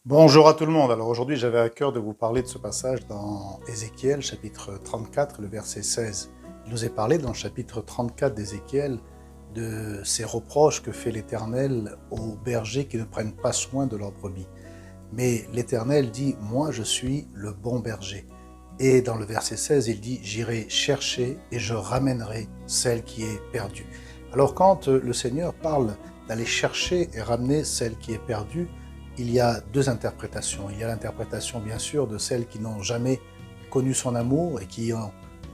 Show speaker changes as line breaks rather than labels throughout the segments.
Bonjour à tout le monde. Alors aujourd'hui, j'avais à cœur de vous parler de ce passage dans Ézéchiel, chapitre 34, le verset 16. Il nous est parlé dans le chapitre 34 d'Ézéchiel de ces reproches que fait l'Éternel aux bergers qui ne prennent pas soin de leurs brebis. Mais l'Éternel dit, moi je suis le bon berger. Et dans le verset 16, il dit, j'irai chercher et je ramènerai celle qui est perdue. Alors quand le Seigneur parle d'aller chercher et ramener celle qui est perdue, il y a deux interprétations. Il y a l'interprétation, bien sûr, de celles qui n'ont jamais connu son amour et qui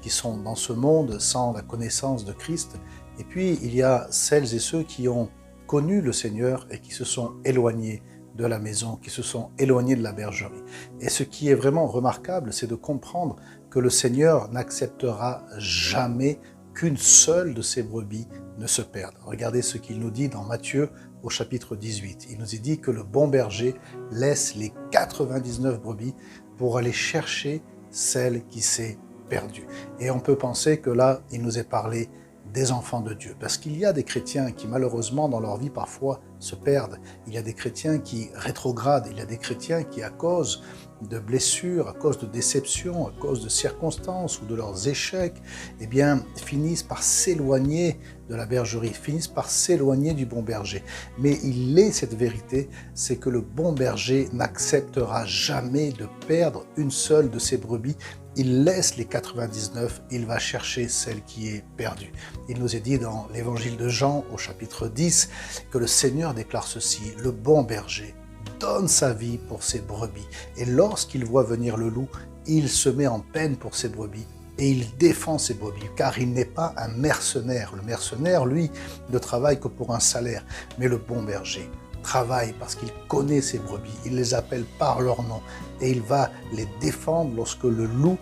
sont dans ce monde sans la connaissance de Christ. Et puis, il y a celles et ceux qui ont connu le Seigneur et qui se sont éloignés de la maison, qui se sont éloignés de la bergerie. Et ce qui est vraiment remarquable, c'est de comprendre que le Seigneur n'acceptera jamais qu'une seule de ses brebis ne se perde. Regardez ce qu'il nous dit dans Matthieu au chapitre 18. Il nous est dit que le bon berger laisse les 99 brebis pour aller chercher celle qui s'est perdue. Et on peut penser que là, il nous est parlé des enfants de Dieu. Parce qu'il y a des chrétiens qui, malheureusement, dans leur vie, parfois, se perdent. Il y a des chrétiens qui rétrogradent. Il y a des chrétiens qui, à cause de blessures, à cause de déceptions, à cause de circonstances ou de leurs échecs, eh bien, finissent par s'éloigner de la bergerie, finissent par s'éloigner du bon berger. Mais il est cette vérité, c'est que le bon berger n'acceptera jamais de perdre une seule de ses brebis. Il laisse les 99, il va chercher celle qui est perdue. Il nous est dit dans l'évangile de Jean, au chapitre 10, que le Seigneur déclare ceci, le bon berger donne sa vie pour ses brebis. Et lorsqu'il voit venir le loup, il se met en peine pour ses brebis et il défend ses brebis, car il n'est pas un mercenaire. Le mercenaire, lui, ne travaille que pour un salaire, mais le bon berger travaille parce qu'il connaît ses brebis, il les appelle par leur nom et il va les défendre lorsque le loup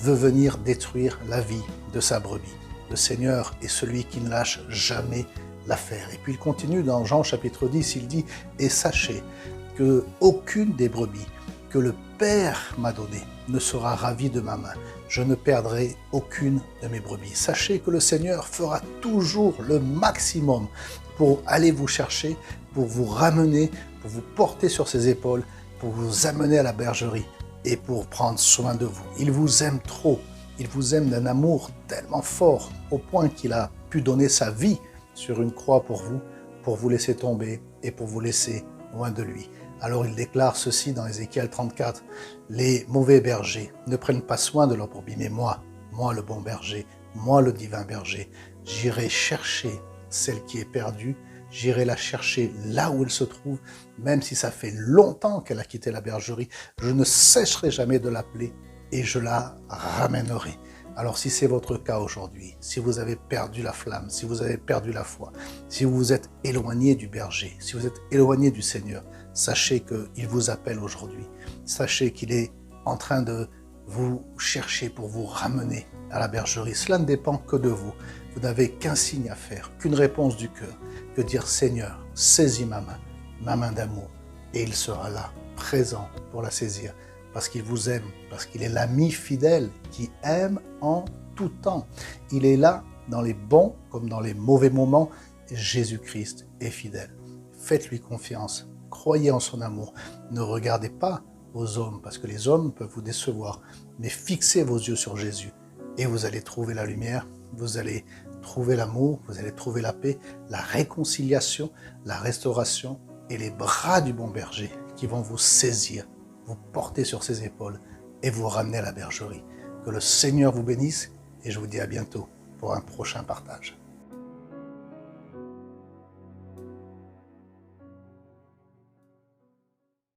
veut venir détruire la vie de sa brebis. Le Seigneur est celui qui ne lâche jamais l'affaire. Et puis il continue dans Jean chapitre 10, il dit « Et sachez que aucune des brebis que le Père m'a données ne sera ravie de ma main. Je ne perdrai aucune de mes brebis. Sachez que le Seigneur fera toujours le maximum pour aller vous chercher, pour vous ramener, pour vous porter sur ses épaules, pour vous amener à la bergerie et pour prendre soin de vous. Il vous aime trop. Il vous aime d'un amour tellement fort au point qu'il a pu donner sa vie sur une croix pour vous laisser tomber et pour vous laisser loin de lui. Alors il déclare ceci dans Ézéchiel 34, « Les mauvais bergers ne prennent pas soin de leurs brebis, mais moi le bon berger, moi le divin berger, j'irai chercher celle qui est perdue, j'irai la chercher là où elle se trouve, même si ça fait longtemps qu'elle a quitté la bergerie, je ne cesserai jamais de l'appeler et je la ramènerai. » Alors si c'est votre cas aujourd'hui, si vous avez perdu la flamme, si vous avez perdu la foi, si vous vous êtes éloigné du berger, si vous êtes éloigné du Seigneur, sachez qu'il vous appelle aujourd'hui. Sachez qu'il est en train de vous chercher pour vous ramener à la bergerie. Cela ne dépend que de vous. Vous n'avez qu'un signe à faire, qu'une réponse du cœur, que dire « Seigneur, saisis ma main d'amour » et il sera là, présent pour la saisir. Parce qu'il vous aime, parce qu'il est l'ami fidèle qui aime en tout temps. Il est là dans les bons comme dans les mauvais moments. Jésus-Christ est fidèle. Faites-lui confiance, croyez en son amour. Ne regardez pas aux hommes, parce que les hommes peuvent vous décevoir, mais fixez vos yeux sur Jésus et vous allez trouver la lumière, vous allez trouver l'amour, vous allez trouver la paix, la réconciliation, la restauration et les bras du bon berger qui vont vous saisir, vous porter sur ses épaules et vous ramener à la bergerie. Que le Seigneur vous bénisse et je vous dis à bientôt pour un prochain partage.